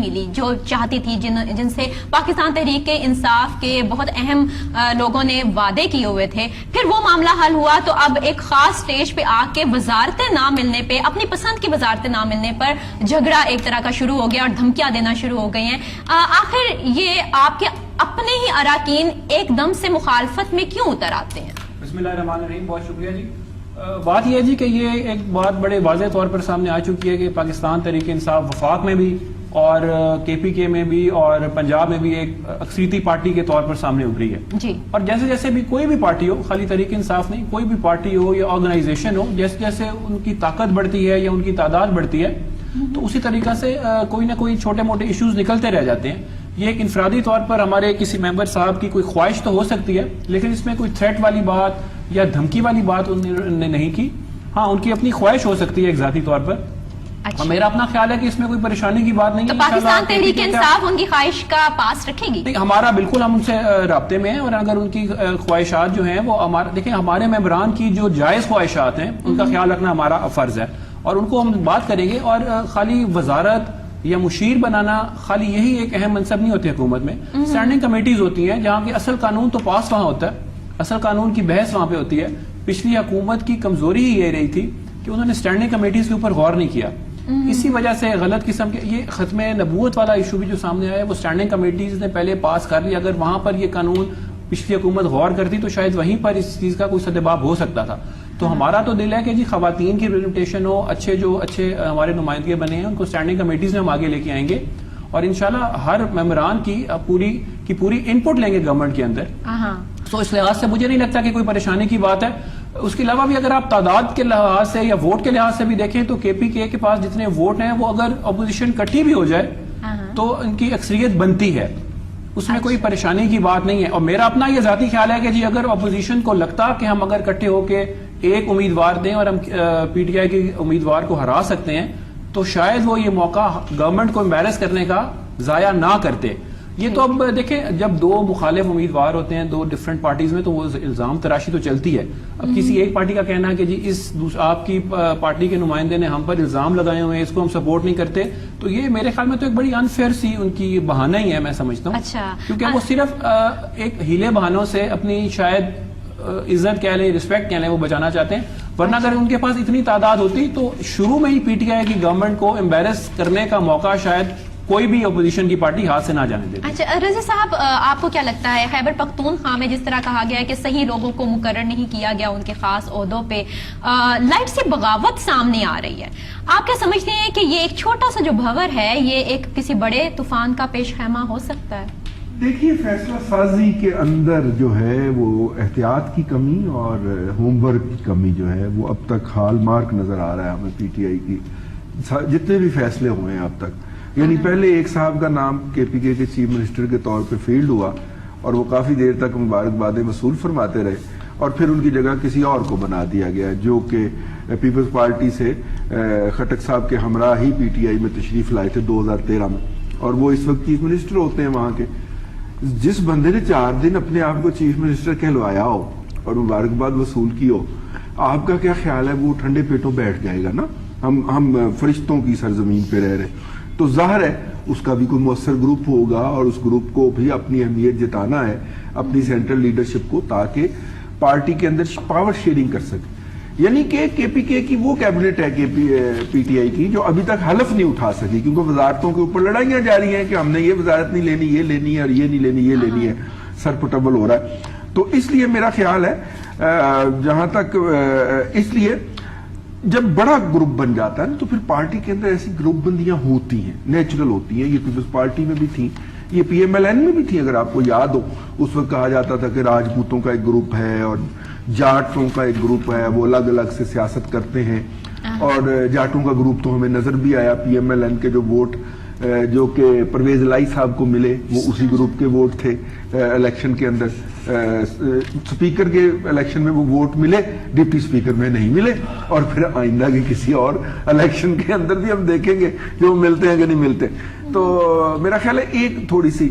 ملی جو چاہتی تھی، جن سے پاکستان تحریک انصاف کے بہت اہم لوگوں نے وعدے کیے ہوئے تھے، پھر وہ معاملہ حل ہوا تو اب ایک خاص سٹیج پہ آ کے وزارتیں نہ ملنے پہ، اپنی پسند کی وزارتیں نہ ملنے پر جھگڑا ایک طرح کا شروع ہو گیا اور دھمکیاں دینا شروع ہو گئی ہیں. آخر یہ آپ کے اپنے ہی اراکین ایک دم سے مخالفت میں کیوں اتر آتے ہیں؟ بسم اللہ الرحمن الرحیم. بہت شکریہ جی. بات یہ ہے جی کہ یہ ایک بات بڑے واضح طور پر سامنے آ چکی ہے کہ پاکستان تحریک انصاف وفاق میں بھی اور کے پی کے میں بھی اور پنجاب میں بھی ایک اکثریتی پارٹی کے طور پر سامنے ابھری ہے جی. اور جیسے جیسے بھی کوئی بھی پارٹی ہو، خالی تحریک انصاف نہیں، کوئی بھی پارٹی ہو یا آرگنائزیشن ہو، جیسے جیسے ان کی طاقت بڑھتی ہے یا ان کی تعداد بڑھتی ہے تو اسی طریقہ سے کوئی نہ کوئی چھوٹے موٹے ایشوز نکلتے رہ جاتے ہیں. یہ ایک انفرادی طور پر ہمارے کسی ممبر صاحب کی کوئی خواہش تو ہو سکتی ہے، لیکن اس میں کوئی تھریٹ والی بات یا دھمکی والی بات انہوں نے نہیں کی. ہاں، ان کی اپنی خواہش ہو سکتی ہے ایک ذاتی طور پر. اور میرا اپنا خیال ہے کہ اس میں کوئی پریشانی کی بات نہیں ہے. تو پاکستان تحریک انصاف ان کی خواہش کا پاس رکھے گی؟ ہمارا بالکل، ہم ان سے رابطے میں ہیں اور اگر ان کی خواہشات جو ہیں وہ دیکھیں ہمارے ممبران کی جو جائز خواہشات ہیں ان کا خیال رکھنا ہمارا فرض ہے اور ان کو ہم بات کریں گے. اور خالی وزارت یا مشیر بنانا خالی یہی ایک اہم منصب نہیں ہوتے حکومت میں. اسٹینڈنگ کمیٹیز ہوتی ہیں جہاں کہ اصل قانون تو پاس وہاں ہوتا ہے، اصل قانون کی بحث وہاں پہ ہوتی ہے. پچھلی حکومت کی کمزوری ہی یہ رہی تھی کہ انہوں نے اسٹینڈنگ کمیٹیز کے اوپر غور نہیں کیا. اسی وجہ سے غلط قسم کے یہ ختم نبوت والا ایشو بھی جو سامنے آیا ہے وہ اسٹینڈنگ کمیٹیز نے پہلے پاس کر لیا. اگر وہاں پر یہ قانون پچھلی حکومت غور کرتی تو شاید وہیں پر اس چیز کا کوئی سدباب ہو سکتا تھا. تو ہمارا تو دل ہے کہ جی خواتین کی ریپرزنٹیشن ہو، اچھے ہمارے نمائندگی بنے ہیں ان کو اسٹینڈنگ کمیٹیز میں ہم آگے لے کے آئیں گے اور انشاءاللہ ہر ممبران کی پوری انپٹ لیں گے گورنمنٹ کے اندر. تو اس لحاظ سے مجھے نہیں لگتا کہ کوئی پریشانی کی بات ہے. اس کے علاوہ بھی اگر آپ تعداد کے لحاظ سے یا ووٹ کے لحاظ سے بھی دیکھیں تو کے پی کے پاس جتنے ووٹ ہیں وہ اگر اپوزیشن کٹھی بھی ہو جائے تو ان کی اکثریت بنتی ہے، اس میں کوئی پریشانی کی بات نہیں ہے. اور میرا اپنا یہ ذاتی خیال ہے کہ جی اگر اپوزیشن کو لگتا کہ ہم اگر اکٹھے ہو کے ایک امیدوار دیں اور ہم پی ٹی آئی کے امیدوار کو ہرا سکتے ہیں تو شاید وہ یہ موقع گورنمنٹ کو امبیرس کرنے کا ضائع نہ کرتے. یہ تو اب دیکھیں جب دو مخالف امیدوار ہوتے ہیں دو ڈیفرنٹ پارٹیز میں تو وہ الزام تراشی تو چلتی ہے. اب کسی ایک پارٹی کا کہنا ہے کہ جی آپ کی پارٹی کے نمائندے نے ہم پر الزام لگائے ہوئے ہیں، اس کو ہم سپورٹ نہیں کرتے، تو یہ میرے خیال میں تو ایک بڑی انفیئر سی ان کی بہانہ ہی ہے میں سمجھتا ہوں. کیونکہ وہ صرف ایک ہیلے بہانوں سے اپنی شاید عزت کہہ لیں، رسپیکٹ کہہ لیں، وہ بچانا چاہتے ہیں. ورنہ اگر ان کے پاس اتنی تعداد ہوتی تو شروع میں ہی پی ٹی آئی کی گورنمنٹ کو امبیرس کرنے کا موقع شاید کوئی بھی اپوزیشن کی پارٹی ہاتھ سے نہ جانے دے. اچھا رضا صاحب، آپ کو کیا لگتا ہے خیبر پختونخوا میں جس طرح کہا گیا ہے کہ صحیح لوگوں کو مقرر نہیں کیا گیا ان کے خاص عہدوں پہ، لائٹ سی بغاوت سامنے آ رہی ہے، آپ کیا سمجھتے ہیں کہ یہ ایک چھوٹا سا جو بھور ہے یہ ایک کسی بڑے طوفان کا پیش خیمہ ہو سکتا ہے؟ دیکھیے فیصلہ سازی کے اندر جو ہے وہ احتیاط کی کمی اور ہوم ورک کی کمی جو ہے وہ اب تک ہال مارک نظر آ رہا ہے ہمیں پی ٹی آئی کی جتنے بھی فیصلے ہوئے ہیں اب تک. یعنی پہلے ایک صاحب کا نام کے پی کے چیف منسٹر کے طور پہ فیلڈ ہوا اور وہ کافی دیر تک مبارکبادیں وصول فرماتے رہے اور پھر ان کی جگہ کسی اور کو بنا دیا گیا جو کہ پیپلز پارٹی سے خٹک صاحب کے ہمراہ ہی پی ٹی آئی میں تشریف لائے تھے 2013 میں اور وہ اس وقت چیف منسٹر ہوتے ہیں وہاں کے. جس بندے نے 4 دن اپنے آپ کو چیف منسٹر کہلوایا ہو اور مبارکباد وصول کی ہو، آپ کا کیا خیال ہے وہ ٹھنڈے پیٹوں بیٹھ جائے گا نا؟ ہم فرشتوں کی سرزمین پہ رہ رہے، تو ظاہر ہے اس کا بھی کوئی مؤثر گروپ ہوگا اور اس گروپ کو بھی اپنی اہمیت جتانا ہے اپنی سینٹرل لیڈرشپ کو تاکہ پارٹی کے اندر پاور شیئرنگ کر سکے. یعنی کہ کے پی کے کی وہ کیبنٹ ہے کہ پی ٹی آئی کی جو ابھی تک حلف نہیں اٹھا سکی کیونکہ وزارتوں کے اوپر لڑائیاں جاری ہیں کہ ہم نے یہ وزارت نہیں لینی، یہ لینی ہے اور یہ نہیں لینی، یہ لینی ہے، سر پٹبل ہو رہا ہے. تو اس لیے میرا خیال ہے جہاں تک اس لیے جب بڑا گروپ بن جاتا ہے تو پھر پارٹی کے اندر ایسی گروپ بندیاں ہوتی ہیں، نیچرل ہوتی ہیں. یہ پیپلز پارٹی میں بھی تھیں، یہ پی ایم ایل این میں بھی تھی. اگر آپ کو یاد ہو اس وقت کہا جاتا تھا کہ راجپوتوں کا ایک گروپ ہے اور جاٹوں کا ایک گروپ ہے، وہ الگ الگ سے سیاست کرتے ہیں. اور جاٹوں کا گروپ تو ہمیں نظر بھی آیا، پی ایم ایل این کے جو ووٹ جو کہ پرویز الہی صاحب کو ملے وہ اسی گروپ کے ووٹ تھے. الیکشن کے اندر سپیکر کے الیکشن میں وہ ووٹ ملے، ڈپٹی سپیکر میں نہیں ملے، اور پھر آئندہ کے کسی اور الیکشن کے اندر بھی ہم دیکھیں گے جو ملتے ہیں کہ نہیں ملتے. تو میرا خیال ہے ایک تھوڑی سی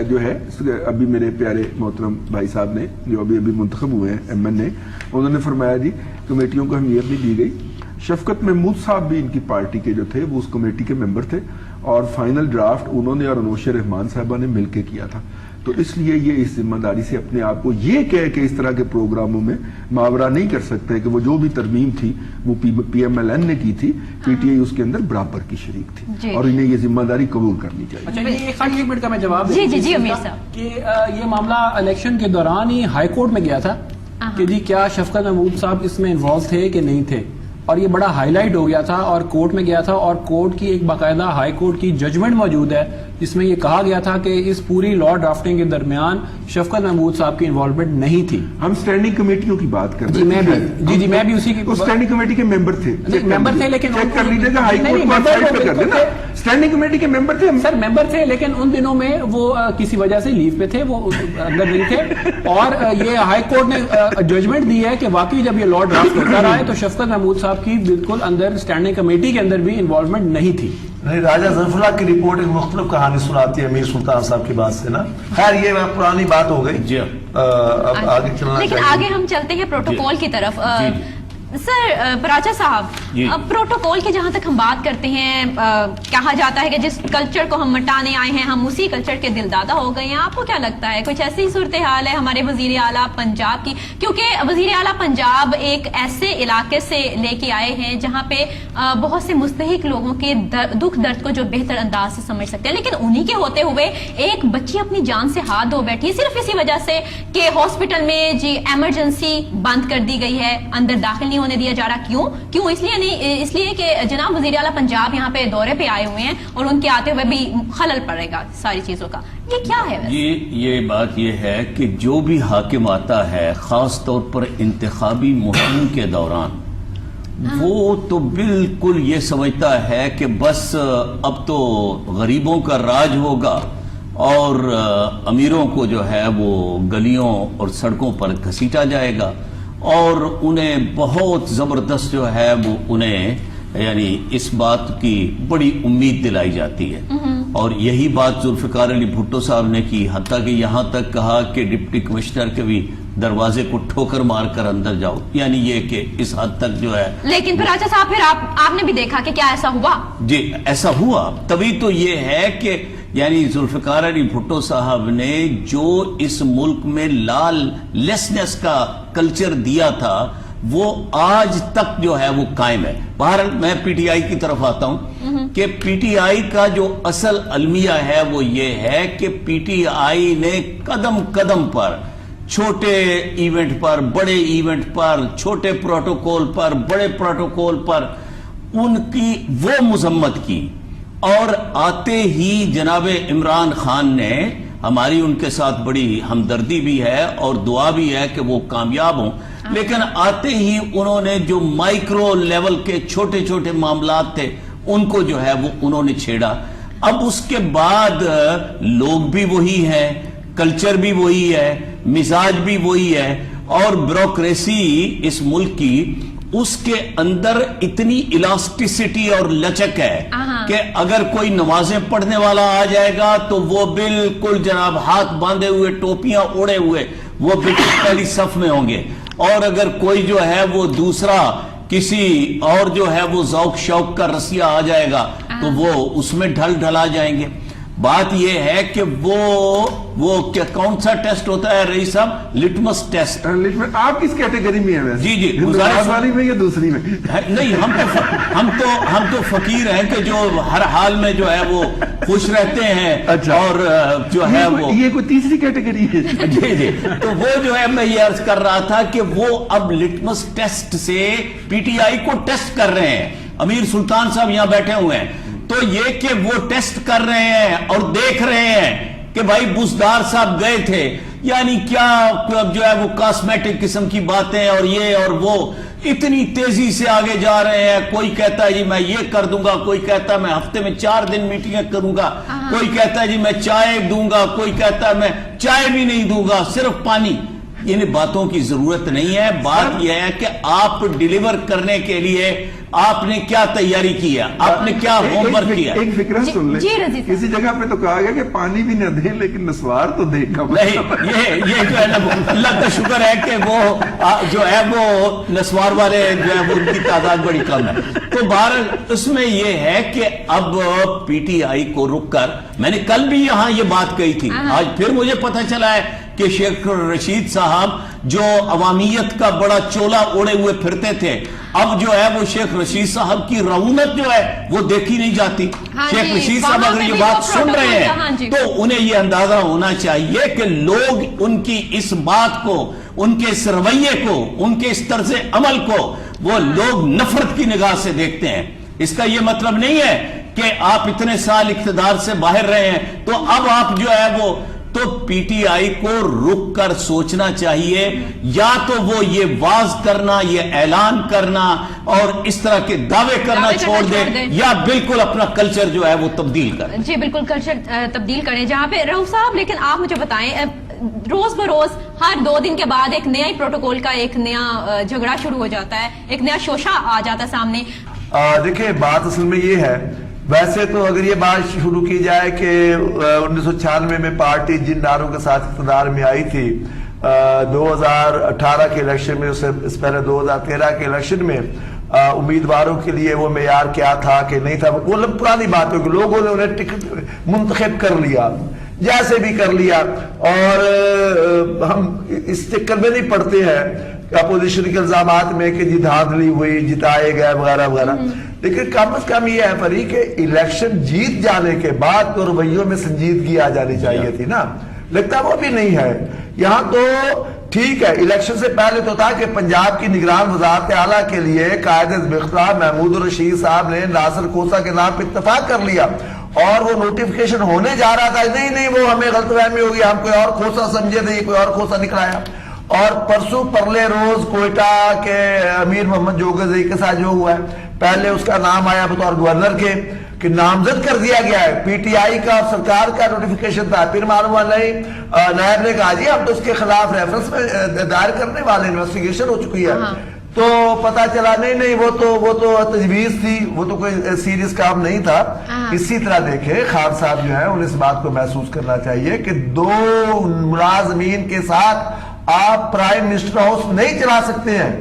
جو ہے ابھی میرے پیارے محترم بھائی صاحب نے جو ابھی منتخب ہوئے ہیں ایم این اے، انہوں نے فرمایا جی کمیٹیوں کو اہمیت نہیں دی گئی. شفقت محمود صاحب بھی ان کی پارٹی کے جو تھے وہ اس کمیٹی کے ممبر تھے اور فائنل ڈرافٹ انہوں نے اور انوشہ رحمان صاحبہ نے مل کے کیا تھا. تو اس لیے یہ اس ذمہ داری سے اپنے آپ کو یہ کہہ کے اس طرح کے پروگراموں میں ماورا نہیں کر سکتے کہ وہ جو بھی ترمیم تھی وہ پی ایم ایل این نے کی تھی, پی ٹی آئی اس کے اندر برابر کی شریک تھی, اور انہیں یہ ذمہ داری قبول کرنی چاہیے. اچھا یہ ایک منٹ کا میں جواب جی امیر صاحب, کہ یہ معاملہ الیکشن کے دوران ہی ہائی کورٹ میں گیا تھا کہ جی کیا شفقت محمود صاحب اس میں انوالو تھے کہ نہیں تھے, اور یہ بڑا ہائی لائٹ ہو گیا تھا اور کورٹ میں گیا تھا, اور کورٹ کی ایک باقاعدہ ہائی کورٹ کی ججمنٹ موجود ہے جس میں یہ کہا گیا تھا کہ اس پوری لا ڈرافٹنگ کے درمیان شفقت محمود صاحب کی انوالومنٹ نہیں تھی. ہم اسٹینڈنگ کمیٹیوں کی بات کر رہے ہیں. جی میں بھی اسی کی اسٹینڈنگ کمیٹی کے ممبر تھے, لیکن چیک کر لیجیے گا ہائی کورٹ پہ کر دینا. اسٹینڈنگ کمیٹی کے ممبر تھے سر, ممبر تھے, لیکن ان دنوں میں وہ کسی وجہ سے لیو پہ تھے, وہ اندر نہیں تھے, اور یہ ہائی کورٹ نے ججمنٹ دی ہے کہ واقعی جب یہ لا ڈرافٹ ہوتا رہا ہے تو شفقت محمود صاحب کی بالکل اندر اسٹینڈنگ کمیٹی کے اندر بھی انوالومنٹ نہیں تھی. نہیں, راجہ ظفر اللہ کی رپورٹ ایک مختلف کہانی سناتی ہے امیر سلطان صاحب کی بات سے نا. خیر یہ پرانی بات ہو گئی, جی اب آگے چلنا لیکن چاہیے. آگے ہم چلتے ہیں پروٹوکول کی طرف. سر پراچا صاحب, پروٹوکول کی جہاں تک ہم بات کرتے ہیں, کہا جاتا ہے کہ جس کلچر کو ہم مٹانے آئے ہیں ہم اسی کلچر کے دل دادا ہو گئے ہیں. آپ کو کیا لگتا ہے کچھ ایسی صورتحال ہے ہمارے وزیر اعلیٰ پنجاب کی, کیونکہ وزیر اعلیٰ پنجاب ایک ایسے علاقے سے لے کے آئے ہیں جہاں پہ بہت سے مستحق لوگوں کے دکھ درد کو جو بہتر انداز سے سمجھ سکتے ہیں, لیکن انہی کے ہوتے ہوئے ایک بچی اپنی جان سے ہاتھ دھو بیٹھی صرف اسی وجہ سے کہ ہاسپٹل میں جی ایمرجنسی بند کر دی گئی ہے, اندر داخل نہیں ہونے دیا جا رہا. کیوں اس لیے نہیں, اس لیے کہ جناب وزیر اعلیٰ پنجاب یہاں پہ دورے پہ آئے ہوئے ہیں اور ان کے آتے ہوئے بھی خلل پڑے گا ساری چیزوں کا. یہ کیا ہے ویسے؟ یہ بات یہ ہے کہ جو بھی حاکم آتا ہے خاص طور پر انتخابی مہم کے دوران, وہ تو بالکل یہ سمجھتا ہے کہ بس اب تو غریبوں کا راج ہوگا اور امیروں کو جو ہے وہ گلیوں اور سڑکوں پر گھسیٹا جائے گا, اور انہیں بہت زبردست جو ہے وہ انہیں یعنی اس بات کی بڑی امید دلائی جاتی ہے. اور یہی بات ذوالفقار علی بھٹو صاحب نے کی, حتیٰ کہ یہاں تک کہا کہ ڈپٹی کمشنر کے بھی دروازے کو ٹھوکر مار کر اندر جاؤ, یعنی یہ کہ اس حد تک جو ہے. لیکن پھر راجہ صاحب پھر آپ نے بھی دیکھا کہ کیا ایسا ہوا. جی ایسا ہوا, تبھی تو یہ ہے کہ یعنی ذوالفقار علی بھٹو صاحب نے جو اس ملک میں لال لیسنس کا کلچر دیا تھا وہ آج تک جو ہے وہ قائم ہے. بہرحال میں پی ٹی آئی کی طرف آتا ہوں کہ پی ٹی آئی کا جو اصل المیہ ہے وہ یہ ہے کہ پی ٹی آئی نے قدم قدم پر, چھوٹے ایونٹ پر, بڑے ایونٹ پر, چھوٹے پروٹوکول پر, بڑے پروٹوکول پر ان کی وہ مذمت کی, اور آتے ہی جناب عمران خان نے, ہماری ان کے ساتھ بڑی ہمدردی بھی ہے اور دعا بھی ہے کہ وہ کامیاب ہوں, لیکن آتے ہی انہوں نے جو مائکرو لیول کے چھوٹے چھوٹے معاملات تھے ان کو جو ہے وہ انہوں نے چھیڑا. اب اس کے بعد لوگ بھی وہی ہیں, کلچر بھی وہی ہے, مزاج بھی وہی ہے, اور بیوروکریسی اس ملک کی اس کے اندر اتنی الاسٹیسٹی اور لچک ہے کہ اگر کوئی نمازیں پڑھنے والا آ جائے گا تو وہ بالکل جناب ہاتھ باندھے ہوئے, ٹوپیاں اوڑے ہوئے وہ بالکل پہلی صف میں ہوں گے, اور اگر کوئی جو ہے وہ دوسرا کسی اور جو ہے وہ ذوق شوق کا رسیہ آ جائے گا تو وہ اس میں ڈھل ڈھلا جائیں گے. بات یہ ہے کہ وہ کون سا ٹیسٹ ہوتا ہے رئیس صاحب, لٹمس ٹیسٹ. آپ کس کیٹیگری میں ہیں ویسے؟ جی والی میں یا دوسری میں؟ نہیں, ہم تو فقیر ہیں کہ جو ہر حال میں جو ہے وہ خوش رہتے ہیں, اور جو ہے وہ یہ کوئی تیسری کیٹیگری ہے. جی تو وہ جو ہے میں یہ عرض کر رہا تھا کہ وہ اب لٹمس ٹیسٹ سے پی ٹی آئی کو ٹیسٹ کر رہے ہیں. امیر سلطان صاحب یہاں بیٹھے ہوئے ہیں, تو یہ کہ وہ ٹیسٹ کر رہے ہیں اور دیکھ رہے ہیں کہ بھائی بزدار صاحب گئے تھے, یعنی کیا جو ہے وہ کاسمیٹک قسم کی باتیں اور یہ اور وہ اتنی تیزی سے آگے جا رہے ہیں. کوئی کہتا ہے جی میں یہ کر دوں گا, کوئی کہتا ہے میں ہفتے میں 4 دن میٹنگیں کروں گا, کوئی کہتا ہے جی میں چائے دوں گا, کوئی کہتا ہے میں چائے بھی نہیں دوں گا, صرف پانی. ان باتوں کی ضرورت نہیں ہے. بات یہ ہے کہ آپ ڈیلیور کرنے کے لیے آپ نے کیا تیاری کی ہے, آپ نے کیا ہوم ورک کیا. ایک فکرہ سن لیں, جی رضی صاحب. کسی جگہ پہ تو کہا گیا کہ پانی بھی نہ دیں لیکن نسوار تو دیں گا. نہیں, یہ جو ہے نا, اللہ کا شکر ہے کہ وہ جو ہے وہ نسوار والے جو ہے وہ ان کی تعداد بڑی کم ہے. تو بہرحال اس میں یہ ہے کہ اب پی ٹی آئی کو رک کر, میں نے کل بھی یہاں یہ بات کہی تھی, آج پھر مجھے پتہ چلا ہے کہ شیخ رشید صاحب جو عوامیت کا بڑا چولا اوڑے ہوئے پھرتے تھے, اب جو ہے وہ شیخ رشید صاحب کی رعونت جو ہے وہ دیکھی نہیں جاتی. شیخ رشید صاحب اگر یہ بات سن رہے ہیں تو انہیں یہ اندازہ ہونا چاہیے کہ لوگ ان کی اس بات کو, ان کے اس رویے کو, ان کے اس طرز عمل کو وہ لوگ نفرت کی نگاہ سے دیکھتے ہیں. اس کا یہ مطلب نہیں ہے کہ آپ اتنے سال اقتدار سے باہر رہے ہیں تو اب آپ جو ہے وہ, تو پی ٹی آئی کو رک کر سوچنا چاہیے, یا تو وہ یہ واز کرنا, یہ اعلان کرنا اور اس طرح کے دعوے کرنا چھوڑ دے, یا بالکل اپنا کلچر جو ہے وہ تبدیل کریں. جی بالکل کلچر تبدیل کریں. جہاں پہ رؤوف صاحب, لیکن آپ مجھے بتائیں, روز بروز ہر 2 دن کے بعد ایک نیا پروٹوکول کا ایک نیا جھگڑا شروع ہو جاتا ہے, ایک نیا شوشہ آ جاتا ہے سامنے. دیکھیں بات اصل میں یہ ہے, ویسے تو اگر یہ بات شروع کی جائے کہ 1996 میں پارٹی جن نعروں کے ساتھ اقتدار میں آئی تھی, 2018 کے الیکشن میں, اس پہلے 2013 کے الیکشن میں امیدواروں کے لیے وہ معیار کیا تھا کہ نہیں تھا, وہ پرانی بات ہے کہ لوگوں نے انہیں ٹکٹ منتخب کر لیا, جیسے بھی کر لیا, اور ہم اس چکر میں نہیں پڑتے ہیں اپوزیشن کے الزامات میں کہ جی دھاندلی ہوئی, جتائے گئے وغیرہ وغیرہ. لیکن کم از کم یہ ہے پری کہ الیکشن جیت جانے کے بعد تو رویوں میں سنجیدگی آ جانی چاہیے تھی نا, لگتا وہ بھی نہیں ہے یہاں. تو ٹھیک ہے, الیکشن سے پہلے تو تھا کہ پنجاب کی نگران وزارت اعلیٰ کے لیے قائد حزب اختلاف محمود الرشید صاحب نے ناصر کھوسہ کے نام پہ اتفاق کر لیا, اور وہ نوٹیفیکیشن ہونے جا رہا تھا, نہیں وہ ہمیں غلط فہمی ہوگی, ہم کوئی اور کھوسہ سمجھے تھے, یہ کوئی اور کھوسہ نکلایا. اور پرسوں پرلے روز کوئٹہ کے امیر محمد جوگزئی کے ساتھ جو ہوا ہے, پہلے اس کا نام آیا بطور گورنر کے کہ نامزد کر دیا گیا ہے, پی ٹی آئی کا اور سرکار کا نوٹیفیکیشن تھا, پھر معلوم ہوا نہیں, نائب نے کہا جی اب تو اس کے خلاف ریفرنس میں دائر کرنے والے, انویسٹیگیشن ہو چکی ہے. تو پتا چلا نہیں وہ تو تجویز تھی, وہ تو کوئی سیریس کام نہیں تھا. اسی طرح دیکھیں خان صاحب جو ہے انہیں اس بات کو محسوس کرنا چاہیے کہ 2 ملازمین کے ساتھ آپ پرائم منسٹر ہاؤس نہیں چلا سکتے ہیں.